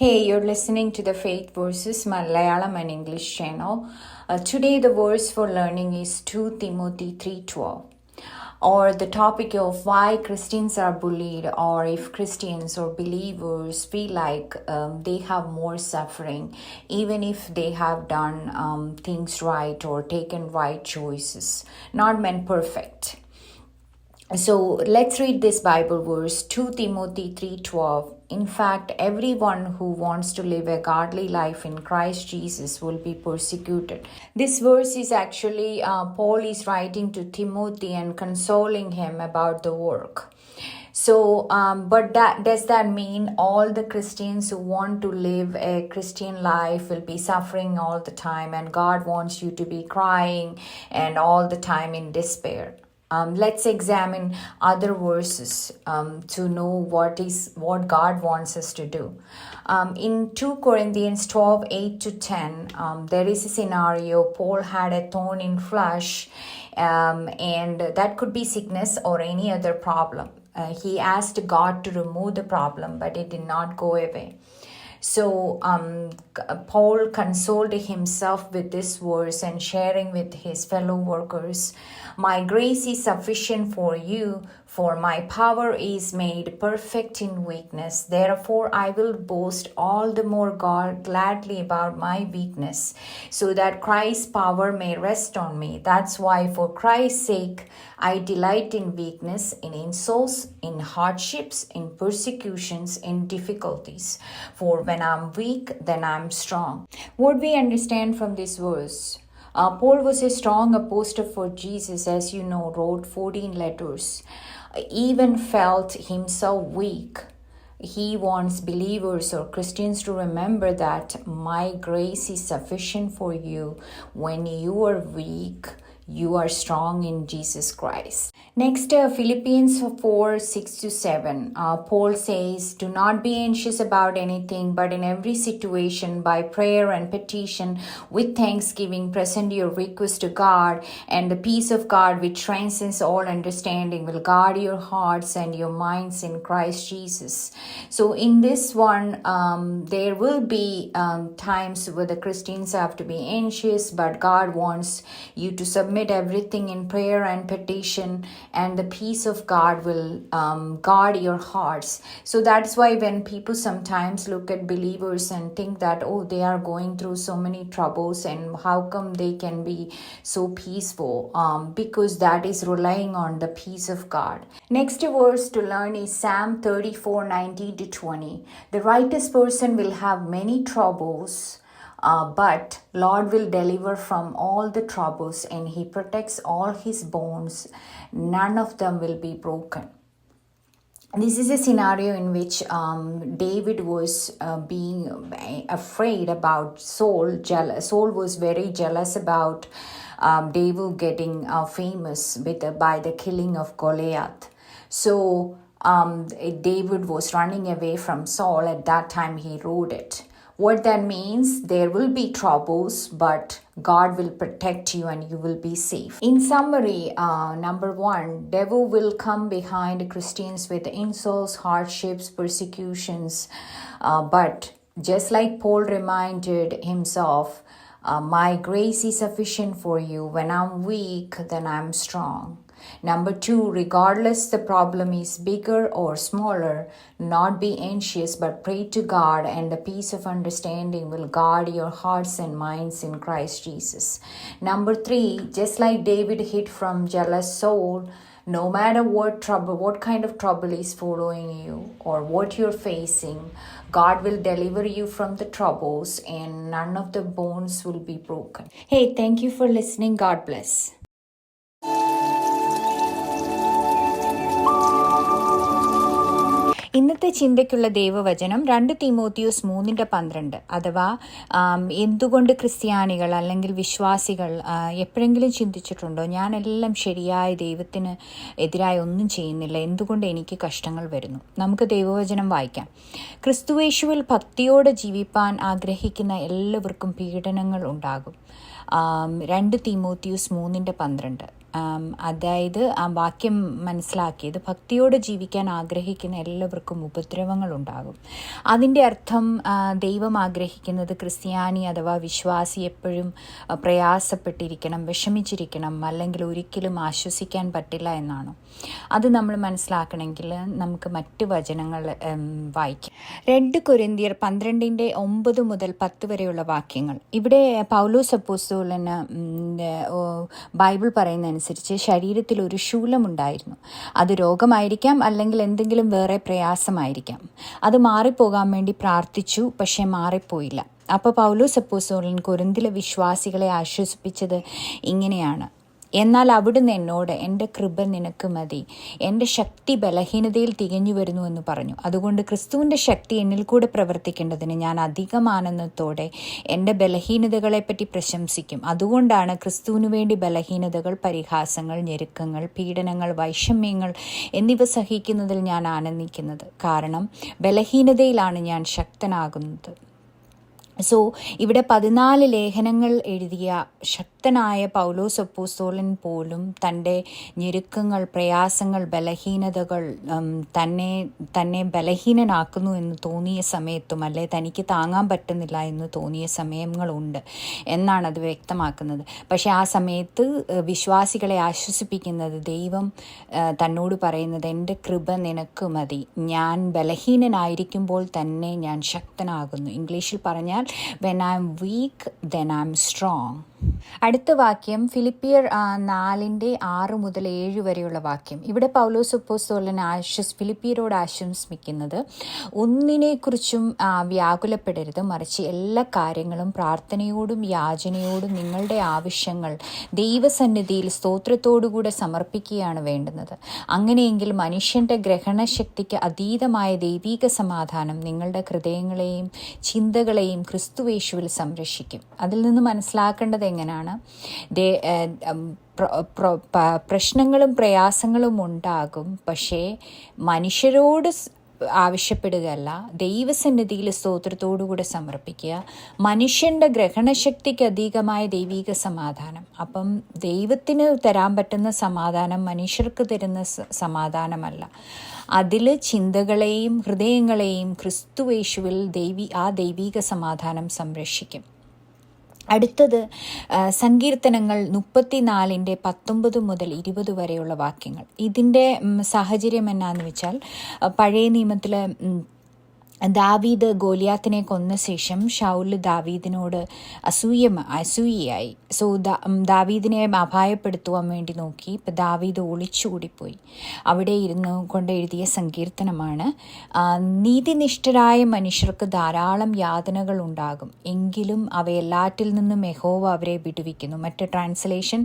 Hey, you're listening to the Faith Verses Malayalam and English channel. Today the verse for learning is 2 Timothy 3:12, or the topic of why Christians are bullied, or if Christians or believers feel like they have more suffering even if they have done things right or taken right choices, not meant perfect. So let's read this Bible verse, 2 Timothy 3:12. In fact, everyone who wants to live a godly life in Christ Jesus will be persecuted. This verse is actually Paul is writing to Timothy and consoling him about the work. So, but does that mean all the Christians who want to live a Christian life will be suffering all the time, and God wants you to be crying and all the time in despair? Let's examine other verses to know what God wants us to do. In 2 Corinthians 12:8-10, there is a scenario. Paul had a thorn in flesh, and that could be sickness or any other problem. He asked God to remove the problem, but it did not go away. So Paul consoled himself with this verse and sharing with his fellow workers, "My grace is sufficient for you, for my power is made perfect in weakness. Therefore I will boast all the more gladly about my weakness, so that Christ's power may rest on me. That's why for Christ's sake I delight in weakness, in insults, in hardships, in persecutions, in difficulties. For when I'm weak, then I'm strong." What we understand from this verse, Paul was a strong apostle for Jesus, as you know, wrote 14 letters, even felt himself weak. He wants believers or Christians to remember that my grace is sufficient for you. When you are weak, you are strong in Jesus Christ. Next, Philippians 4:6-7. Paul says, "Do not be anxious about anything, but in every situation, by prayer and petition, with thanksgiving, present your request to God, and the peace of God, which transcends all understanding, will guard your hearts and your minds in Christ Jesus." So in this one, there will be times where the Christians have to be anxious, but God wants you to submit everything in prayer and petition, and the peace of God will guard your hearts. So that's why when people sometimes look at believers and think that, oh, they are going through so many troubles and how come they can be so peaceful, because that is relying on the peace of God. Next verse to learn is Psalm 34:19-20. The righteous person will have many troubles, but Lord will deliver from all the troubles, and he protects all his bones. None of them will be broken. This is a scenario in which David was being afraid about Saul. Saul was very jealous about David getting famous by the killing of Goliath. So David was running away from Saul. At that time he wrote it. What that means, there will be troubles, but God will protect you and you will be safe. In summary, number one, devil will come behind Christians with insults, hardships, persecutions. But just like Paul reminded himself, my grace is sufficient for you. When I'm weak, then I'm strong. Number two, regardless the problem is bigger or smaller, not be anxious, but pray to God, and the peace of understanding will guard your hearts and minds in Christ Jesus. Number three, just like David hid from jealous Saul, no matter what kind of trouble is following you or what you're facing, God will deliver you from the troubles and none of the bones will be broken. Hey, thank you for listening. God bless. ഇന്നത്തെ ചിന്തയ്ക്കുള്ള ദൈവവചനം 2 തീമോത്തിയോസ് 3:12. അഥവാ എന്തുകൊണ്ട് ക്രിസ്ത്യാനികൾ അല്ലെങ്കിൽ വിശ്വാസികൾ എപ്പോഴെങ്കിലും ചിന്തിച്ചിട്ടുണ്ടോ, ഞാനെല്ലാം ശരിയായ ദൈവത്തിന് എതിരായി ഒന്നും ചെയ്യുന്നില്ല, എന്തുകൊണ്ട് എനിക്ക് കഷ്ടങ്ങൾ വരുന്നു? നമുക്ക് ദൈവവചനം വായിക്കാം. ക്രിസ്തുയേശുവിൽ ഭക്തിയോടെ ജീവിപ്പാൻ ആഗ്രഹിക്കുന്ന എല്ലാവർക്കും പീഡനങ്ങൾ ഉണ്ടാകും. 2 തീമോത്തിയോസ് 3:12. അതായത് ആ വാക്യം മനസ്സിലാക്കിയത് ഭക്തിയോടെ ജീവിക്കാൻ ആഗ്രഹിക്കുന്ന എല്ലാവർക്കും ഉപദ്രവങ്ങളുണ്ടാകും. അതിൻ്റെ അർത്ഥം ദൈവം ആഗ്രഹിക്കുന്നത് ക്രിസ്ത്യാനി അഥവാ വിശ്വാസി എപ്പോഴും പ്രയാസപ്പെട്ടിരിക്കണം, വിഷമിച്ചിരിക്കണം, അല്ലെങ്കിൽ ഒരിക്കലും ആശ്വസിക്കാൻ പറ്റില്ല എന്നാണ്. അത് നമ്മൾ മനസ്സിലാക്കണമെങ്കിൽ നമുക്ക് മറ്റ് വചനങ്ങൾ വായിക്കാം. 2 കൊരിന്ത്യർ 12:9 മുതൽ 10 വരെയുള്ള വാക്യങ്ങൾ. ഇവിടെ പൗലോസ് അപ്പോസ്തലന് ബൈബിൾ പറയുന്നതനുസരിച്ച് ശരീരത്തിൽ ഒരു ശൂലമുണ്ടായിരുന്നു. അത് രോഗമായിരിക്കാം, അല്ലെങ്കിൽ എന്തെങ്കിലും വേറെ പ്രയാസമായിരിക്കാം. അത് മാറിപ്പോകാൻ വേണ്ടി പ്രാർത്ഥിച്ചു, പക്ഷേ മാറിപ്പോയില്ല. അപ്പോൾ പൗലോസ് അപ്പോസ്തലൻ കൊരിന്തിലെ വിശ്വാസികളെ ആശ്വസിപ്പിച്ചത് ഇങ്ങനെയാണ്: എന്നാൽ അവിടുന്ന് എന്നോട്, എൻ്റെ കൃപ നിനക്ക് മതി, എൻ്റെ ശക്തി ബലഹീനതയിൽ തികഞ്ഞു വരുന്നു എന്ന് പറഞ്ഞു. അതുകൊണ്ട് ക്രിസ്തുവിൻ്റെ ശക്തി എന്നിൽ കൂടെ പ്രവർത്തിക്കേണ്ടതിന് ഞാൻ അധികം ആനന്ദത്തോടെ എൻ്റെ ബലഹീനതകളെപ്പറ്റി പ്രശംസിക്കും. അതുകൊണ്ടാണ് ക്രിസ്തുവിനു വേണ്ടി ബലഹീനതകൾ, പരിഹാസങ്ങൾ, ഞെരുക്കങ്ങൾ, പീഡനങ്ങൾ, വൈഷമ്യങ്ങൾ എന്നിവ സഹിക്കുന്നതിൽ ഞാൻ ആനന്ദിക്കുന്നത്. കാരണം ബലഹീനതയിലാണ് ഞാൻ ശക്തനാകുന്നത്. ഇവിടെ 14 ലേഖനങ്ങൾ എഴുതിയ ശക്തനായ പൗലോസ് അപ്പോസ്തലൻ പോലും തൻ്റെ ഞെരുക്കങ്ങൾ, പ്രയാസങ്ങൾ, ബലഹീനതകൾ തന്നെ ബലഹീനനാക്കുന്നു എന്ന് തോന്നിയ സമയത്തും, അല്ലെ തനിക്ക് താങ്ങാൻ പറ്റുന്നില്ല എന്ന് തോന്നിയ സമയങ്ങളുണ്ട് എന്നാണ് അത് വ്യക്തമാക്കുന്നത്. പക്ഷേ ആ സമയത്ത് വിശ്വാസികളെ ആശ്വസിപ്പിക്കുന്നത് ദൈവം തന്നോട് പറയുന്നത്, എൻ്റെ കൃപ നിനക്ക് മതി, ഞാൻ ബലഹീനനായിരിക്കുമ്പോൾ തന്നെ ഞാൻ ശക്തനാകുന്നു. ഇംഗ്ലീഷിൽ പറഞ്ഞാൽ when I'm weak, then I'm strong. അടുത്ത വാക്യം ഫിലിപ്പിയർ 4:6 മുതൽ 7 വരെയുള്ള വാക്യം. ഇവിടെ പൗലോസ് അപ്പോസ്തലൻ ഫിലിപ്പിയരോട് ആശംസിക്കുന്നത്, ഒന്നിനെക്കുറിച്ചും വ്യാകുലപ്പെടരുത്, മറിച്ച് എല്ലാ കാര്യങ്ങളും പ്രാർത്ഥനയോടും യാചനയോടും നിങ്ങളുടെ ആവശ്യങ്ങൾ ദൈവസന്നിധിയിൽ സ്തോത്രത്തോടുകൂടെ സമർപ്പിക്കുകയാണ് വേണ്ടുന്നത്. അങ്ങനെയെങ്കിൽ മനുഷ്യൻ്റെ ഗ്രഹണശക്തിക്ക് അതീതമായ ദൈവിക സമാധാനം നിങ്ങളുടെ ഹൃദയങ്ങളെയും ചിന്തകളെയും ക്രിസ്തുയേശുവിൽ സംരക്ഷിക്കും. അതിൽ നിന്ന് മനസ്സിലാക്കേണ്ടത് എങ്ങനെയാണ്? പ്രശ്നങ്ങളും പ്രയാസങ്ങളും ഉണ്ടാകും, പക്ഷേ മനുഷ്യരോട് ആവശ്യപ്പെടുകയല്ല, ദൈവസന്നിധിയിൽ സ്തോത്രത്തോടുകൂടെ സമർപ്പിക്കുക. മനുഷ്യൻ്റെ ഗ്രഹണശക്തിക്ക് അധികമായ ദൈവിക സമാധാനം. അപ്പം ദൈവത്തിന് തരാൻ പറ്റുന്ന സമാധാനം മനുഷ്യർക്ക് തരുന്ന സമാധാനമല്ല. അതിൽ ചിന്തകളെയും ഹൃദയങ്ങളെയും ക്രിസ്തുയേശുവിൽ ആ ദൈവിക സമാധാനം സംരക്ഷിക്കും. അടുത്തത് സങ്കീർത്തനങ്ങൾ 34:19 മുതൽ 20 വരെയുള്ള വാക്യങ്ങൾ. ഇതിൻ്റെ സാഹചര്യം എന്നാന്ന് വെച്ചാൽ, പഴയ നിയമത്തിലെ ദാവീദ് ഗോലിയാത്തിനെ കൊന്ന ശേഷം ശൗൽ ദാവീദിനോട് അസൂയയായി. ദാവീദിനെ അപായപ്പെടുത്തുവാൻ വേണ്ടി നോക്കി. ഇപ്പം ദാവീദ് ഒളിച്ചുകൂടിപ്പോയി. അവിടെ ഇരുന്ന് കൊണ്ട് എഴുതിയ സങ്കീർത്തനമാണ്. നീതിനിഷ്ഠരായ മനുഷ്യർക്ക് ധാരാളം യാതനകൾ ഉണ്ടാകും, എങ്കിലും അവയെല്ലാറ്റിൽ നിന്നും യഹോവ അവരെ വിടുവിക്കുന്നു. മറ്റ് ട്രാൻസ്ലേഷൻ,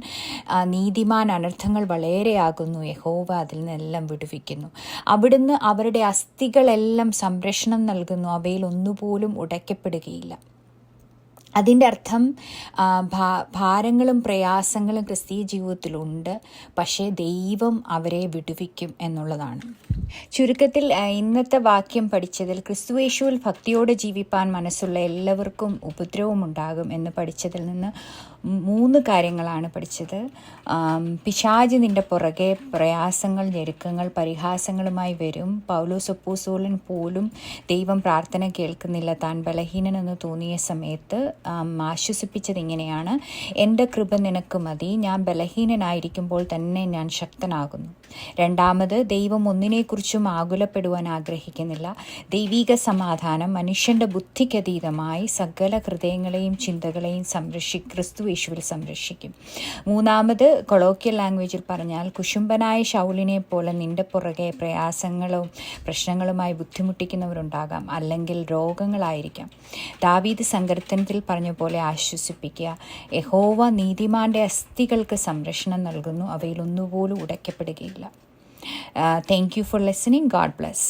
നീതിമാൻ അനർത്ഥങ്ങൾ വളരെയാകുന്നു, യഹോവ അതിൽ നിന്നെല്ലാം വിടുവിക്കുന്നു. അവിടുന്ന് അവരുടെ അസ്ഥികളെല്ലാം സംരക്ഷണം നൽകുന്നു, അവയിൽ ഒന്നുപോലും ഉടയ്ക്കപ്പെടുകയില്ല. അതിൻ്റെ അർത്ഥം ഭാരങ്ങളും പ്രയാസങ്ങളും ക്രിസ്തീയ ജീവിതത്തിലുണ്ട്, പക്ഷേ ദൈവം അവരെ വിടുവിക്കും എന്നുള്ളതാണ്. ചുരുക്കത്തിൽ ഇന്നത്തെ വാക്യം പഠിച്ചതിൽ ക്രിസ്തുയേശുവിൽ ഭക്തിയോടെ ജീവിപ്പാൻ മനസ്സുള്ള എല്ലാവർക്കും ഉപദ്രവം ഉണ്ടാകും എന്ന് പഠിച്ചതിൽ നിന്ന് 3 കാര്യങ്ങളാണ് പഠിച്ചത്. പിശാച് നിൻ്റെ പുറകെ പ്രയാസങ്ങൾ, ഞെരുക്കങ്ങൾ, പരിഹാസങ്ങളുമായി വരും. പൗലോസ് അപ്പോസ്തലൻ പോലും ദൈവം പ്രാർത്ഥന കേൾക്കുന്നില്ല, താൻ ബലഹീനനെന്ന് തോന്നിയ സമയത്ത് ആശ്വസിപ്പിച്ചത് ഇങ്ങനെയാണ്: എൻ്റെ കൃപ നിനക്ക് മതി, ഞാൻ ബലഹീനനായിരിക്കുമ്പോൾ തന്നെ ഞാൻ ശക്തനാകുന്നു. രണ്ടാമത്, ദൈവം ഒന്നിനെക്കുറിച്ചും ആകുലപ്പെടുവാൻ ആഗ്രഹിക്കുന്നില്ല. ദൈവിക സമാധാനം മനുഷ്യൻ്റെ ബുദ്ധിക്കതീതമായി സകല ഹൃദയങ്ങളെയും ചിന്തകളെയും ക്രിസ്തുയേശുവിൽ സംരക്ഷിക്കും. മൂന്നാമത്, കൊളോക്കിയൽ ലാംഗ്വേജിൽ പറഞ്ഞാൽ, കുശുംബനായ ശൗലിനെ പോലെ നിൻ്റെ പുറകെ പ്രയാസങ്ങളും പ്രശ്നങ്ങളുമായി ബുദ്ധിമുട്ടിക്കുന്നവരുണ്ടാകാം, അല്ലെങ്കിൽ രോഗങ്ങളായിരിക്കാം. ദാവീദ് സങ്കീർത്തനത്തിൽ പറഞ്ഞ പോലെ ആശ്വസിപ്പിക്കുക. യഹോവ നീതിമാന്റെ അസ്ഥികൾക്ക് സംരക്ഷണം നൽകുന്നു, അവയിൽ ഒന്നുപോലും ഉടയ്ക്കപ്പെടുകയില്ല. Thank you for listening. God bless.